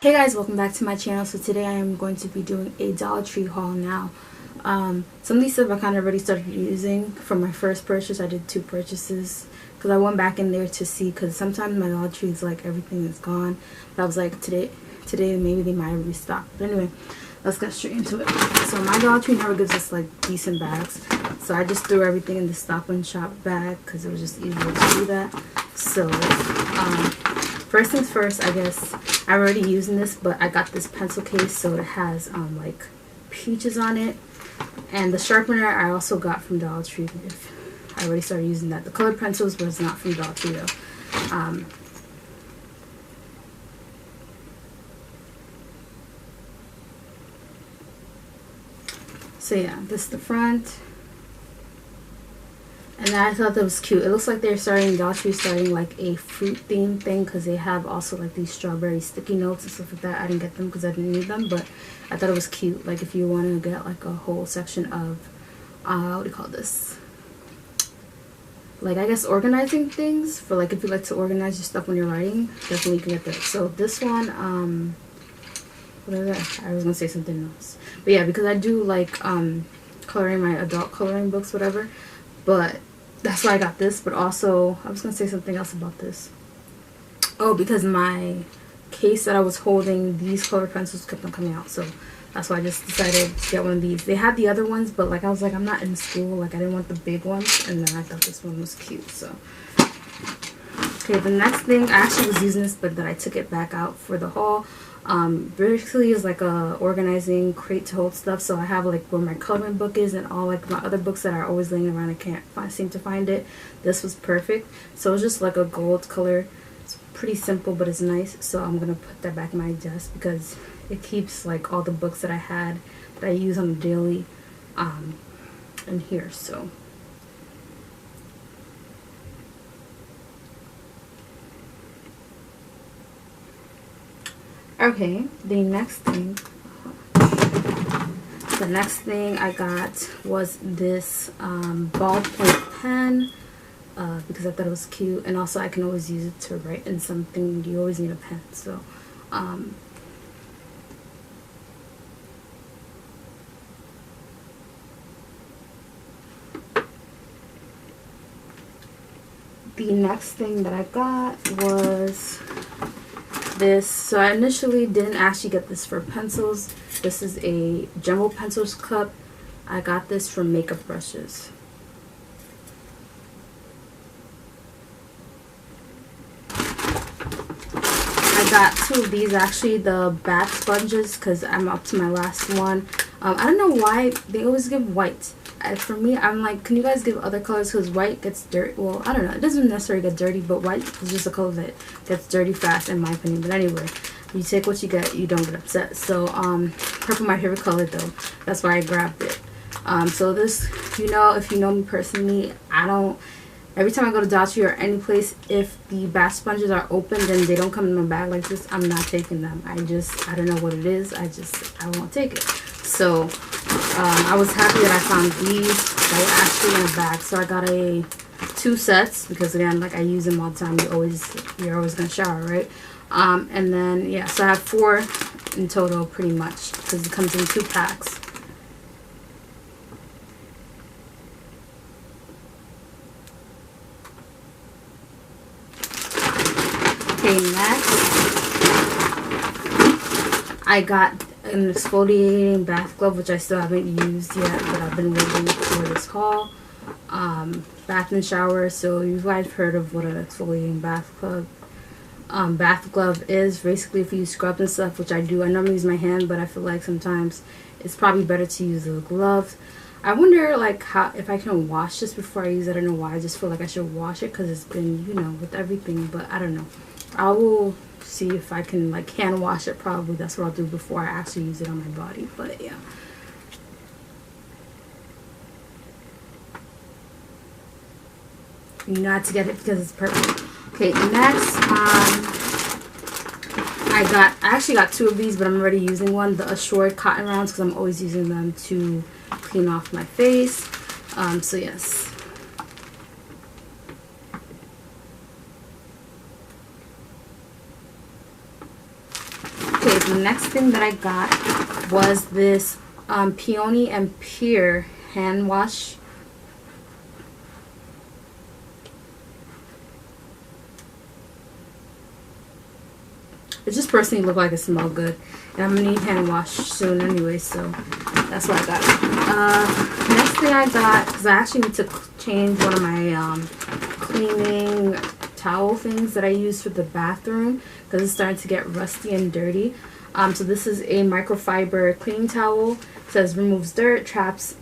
Hey guys, welcome back to my channel. So today I am going to be doing a Dollar Tree haul now. Some of these stuff I kind of already started using from my first purchase. I did 2 purchases because I went back in there to see, because sometimes my Dollar Tree is like everything is gone. But I was like, today maybe they might have restocked. But anyway, let's get straight into it. So my Dollar Tree never gives us like decent bags, so I just threw everything in the Stop and Shop bag because it was just easier to do that. So first things first, I guess I'm already using this, but I got this pencil case, so it has like peaches on it. And the sharpener I also got from Dollar Tree. I already started using that. The colored pencils was not from Dollar Tree though. So yeah, this is the front. And I thought that was cute. It looks like they're starting, Dollar Tree starting like a fruit theme thing, because they have also like these strawberry sticky notes and stuff like that. I didn't get them because I didn't need them, but I thought it was cute. Like if you want to get like a whole section of, what do you call this? Like I guess organizing things, for like if you like to organize your stuff when you're writing, definitely you can get that. So this one, what is that? I was going to say something else. But yeah, because I do like coloring, my adult coloring books, whatever. But that's why I got this. But also, I was going to say something else about this. Oh, because my case that I was holding, these colored pencils kept on coming out. So that's why I just decided to get one of these. They had the other ones, but like I was like, I'm not in school. Like I didn't want the big ones. And then I thought this one was cute. So, okay, the next thing, I actually was using this, but then I took it back out for the haul. Basically is like a organizing crate to hold stuff. So I have like where my coloring book is and all like my other books that are always laying around. I can't seem to find it. This was perfect. So it's just like a gold color. It's pretty simple, but it's nice. So I'm gonna put that back in my desk because it keeps like all the books that I had that I use on the daily in here. So okay, the next thing I got was this ballpoint pen, because I thought it was cute, and also I can always use it to write in something. You always need a pen. So the next thing that I got was this. So I initially didn't actually get this for pencils. This is a Jumbo Pencils cup. I got this for makeup brushes. I got 2 of these, actually, the bath sponges, because I'm up to my last one. I don't know why they always give white. For me, I'm like, can you guys give other colors, because white gets dirty. Well, I don't know, it doesn't necessarily get dirty, but white is just a color that gets dirty fast in my opinion. But anyway, you take what you get, you don't get upset. So purple, my favorite color though, that's why I grabbed it. So this, you know, if you know me personally, I don't, every time I go to Dollar Tree or any place, if the bath sponges are open, then they don't come in my bag like this, I'm not taking them. I don't know what it is, I won't take it. So I was happy that I found these that were actually in a bag. So I got 2 sets, because again, like I use them all the time. You're always gonna shower, right? And then yeah, so I have 4 in total pretty much, because it comes in 2 packs. Okay, next I got an exfoliating bath glove, which I still haven't used yet, but I've been waiting for this haul. Bath and shower. So you guys heard of what an exfoliating bath glove is. Basically, if you scrub and stuff, which I do, I normally use my hand, but I feel like sometimes it's probably better to use a glove. I wonder like if I can wash this before I use it. I don't know why. I just feel like I should wash it because it's been, you know, with everything. But I don't know. I will see if I can like hand wash it. Probably that's what I'll do before I actually use it on my body. But yeah, you know how to get it because it's perfect. Okay, next I actually got 2 of these, but I'm already using one, the Assured cotton rounds, because I'm always using them to clean off my face. So yes, the next thing that I got was this Peony and Pear hand wash. It just personally looked like it smelled good. And I'm going to need hand wash soon anyway, so that's what I got. Next thing I got, because I actually need to change one of my cleaning towel things that I use for the bathroom, because it's starting to get rusty and dirty. So this is a microfiber cleaning towel. It says removes dirt, traps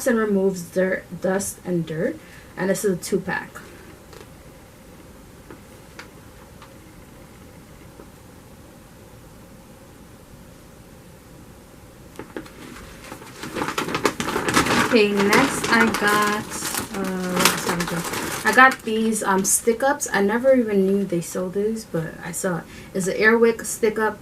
and removes dirt, dust, and dirt. And this is a 2-pack. Okay, next I got these stick ups. I never even knew they sold these, but I saw it. It's an Wick Stick Up,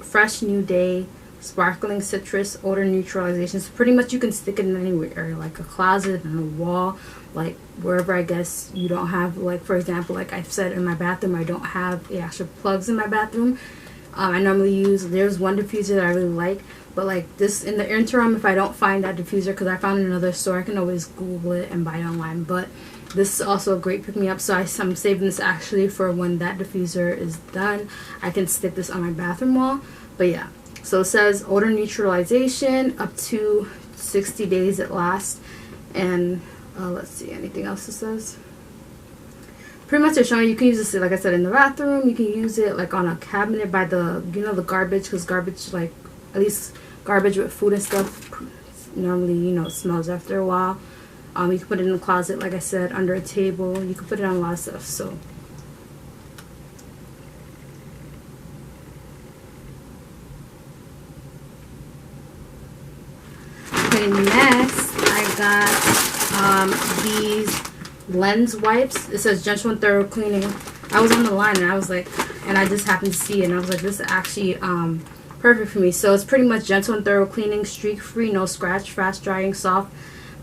fresh new day, sparkling citrus odor neutralization. So pretty much you can stick it in anywhere, like a closet and a wall, like wherever I guess you don't have, like for example, like I've said in my bathroom, I don't have the actual plugs in my bathroom. I normally use, there's one diffuser that I really like, but like this, in the interim, if I don't find that diffuser, because I found it in another store, I can always Google it and buy it online. But this is also a great pick-me-up, so I'm saving this actually for when that diffuser is done. I can stick this on my bathroom wall. But yeah, so it says odor neutralization, up to 60 days it lasts. And let's see, anything else it says? Pretty much they're showing you can use this, like I said, in the bathroom. You can use it like on a cabinet by the, you know, the garbage, because garbage, like at least garbage with food and stuff, normally, you know, it smells after a while. You can put it in the closet, like I said, under a table. You can put it on a lot of stuff. So okay, next I got these lens wipes. It says gentle and thorough cleaning. I was on the line and I was like, and I just happened to see it and I was like, this is actually perfect for me. So it's pretty much gentle and thorough cleaning, streak free, no scratch, fast drying, soft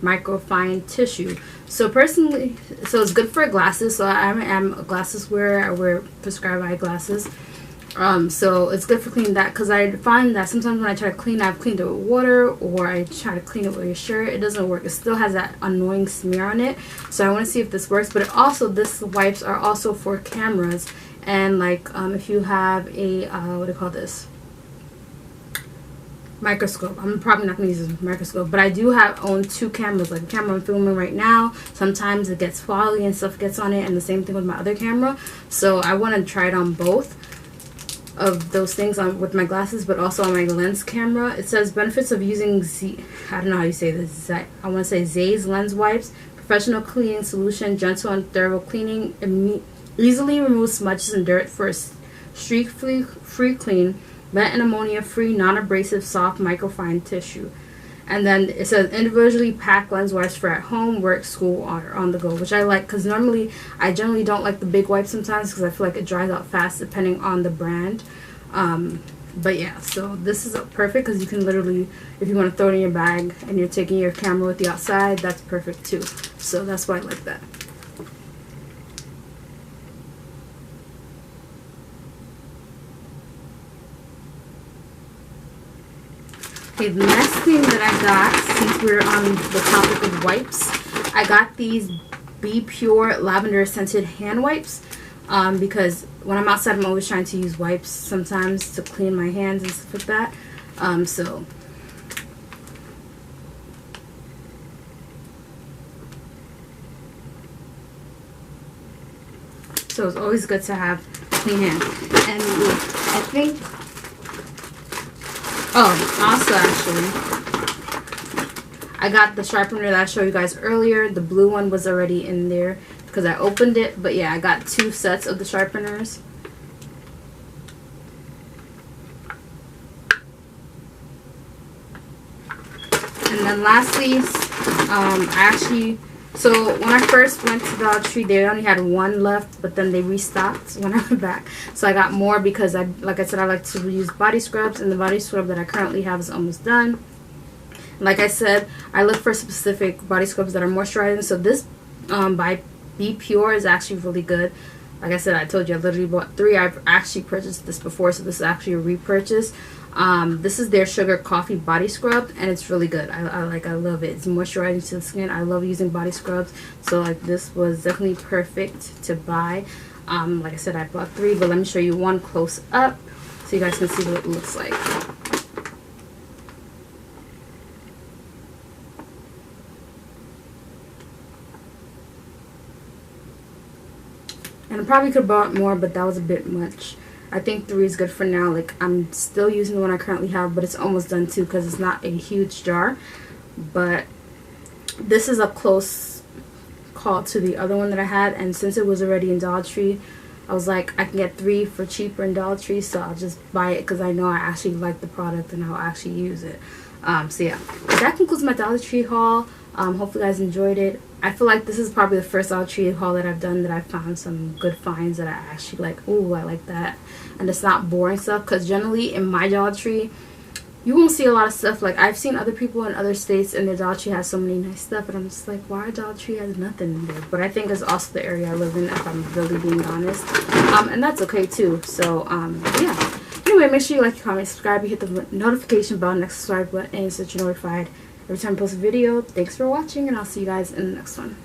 microfine tissue. So personally, so it's good for glasses. So I'm a glasses wearer. I wear prescribed eyeglasses. So it's good for cleaning that, because I find that sometimes when I try to clean, I've cleaned it with water, or I try to clean it with your shirt, it doesn't work. It still has that annoying smear on it. So I want to see if this works. But it also, this wipes are also for cameras, and like if you have a what do you call this, microscope. I'm probably not going to use a microscope, but I do own 2 cameras. Like the camera I'm filming right now, sometimes it gets foggy and stuff gets on it, and the same thing with my other camera. So I want to try it on both of those things, on with my glasses, but also on my lens camera. It says benefits of using I don't know how you say this. I want to say Zay's lens wipes. Professional cleaning solution, gentle and thorough cleaning, easily removes smudges and dirt for a streak-free clean. Vent and ammonia-free, non-abrasive, soft, microfine tissue. And then it says individually packed lens wipes for at home, work, school, or on the go, which I like, because normally I generally don't like the big wipes sometimes because I feel like it dries out fast depending on the brand. But yeah, so this is perfect because you can literally, if you want to throw it in your bag and you're taking your camera with you outside, that's perfect too. So that's why I like that. Okay, the next thing that I got, since we're on the topic of wipes, I got these Be Pure lavender scented hand wipes, because when I'm outside, I'm always trying to use wipes sometimes to clean my hands and stuff like that. So it's always good to have clean hands. And I think, also actually, I got the sharpener that I showed you guys earlier. The blue one was already in there because I opened it. But yeah, I got 2 sets of the sharpeners. And then lastly, so when I first went to Dollar Tree, they only had 1 left, but then they restocked when I went back. So I got more because like I said, I like to use body scrubs, and the body scrub that I currently have is almost done. Like I said, I look for specific body scrubs that are moisturizing. So this by Be Pure is actually really good. Like I said, I told you I literally bought 3. I've actually purchased this before, so this is actually a repurchase. This is their sugar coffee body scrub, and it's really good. I love it. It's moisturizing to the skin. I love using body scrubs, so like this was definitely perfect to buy. Like I said, I bought 3, but let me show you one close up so you guys can see what it looks like. And I probably could have bought more, but that was a bit much. I think 3 is good for now. Like, I'm still using the one I currently have, but it's almost done too because it's not a huge jar. But this is up close call to the other one that I had, and since it was already in Dollar Tree, I was like, I can get 3 for cheaper in Dollar Tree, so I'll just buy it because I know I actually like the product and I'll actually use it. So yeah, that concludes my Dollar Tree haul. Hopefully you guys enjoyed it. I feel like this is probably the first Dollar Tree haul that I've done that I found some good finds that I actually like. Ooh, I like that. And it's not boring stuff, because generally in my Dollar Tree, you won't see a lot of stuff. Like, I've seen other people in other states and their Dollar Tree has so many nice stuff, and I'm just like, why Dollar Tree has nothing in there? But I think it's also the area I live in, if I'm really being honest. And that's okay too. So yeah. Anyway, make sure you like, comment, subscribe, you hit the notification bell next to the subscribe button so that you're notified every time I post a video. Thanks for watching, and I'll see you guys in the next one.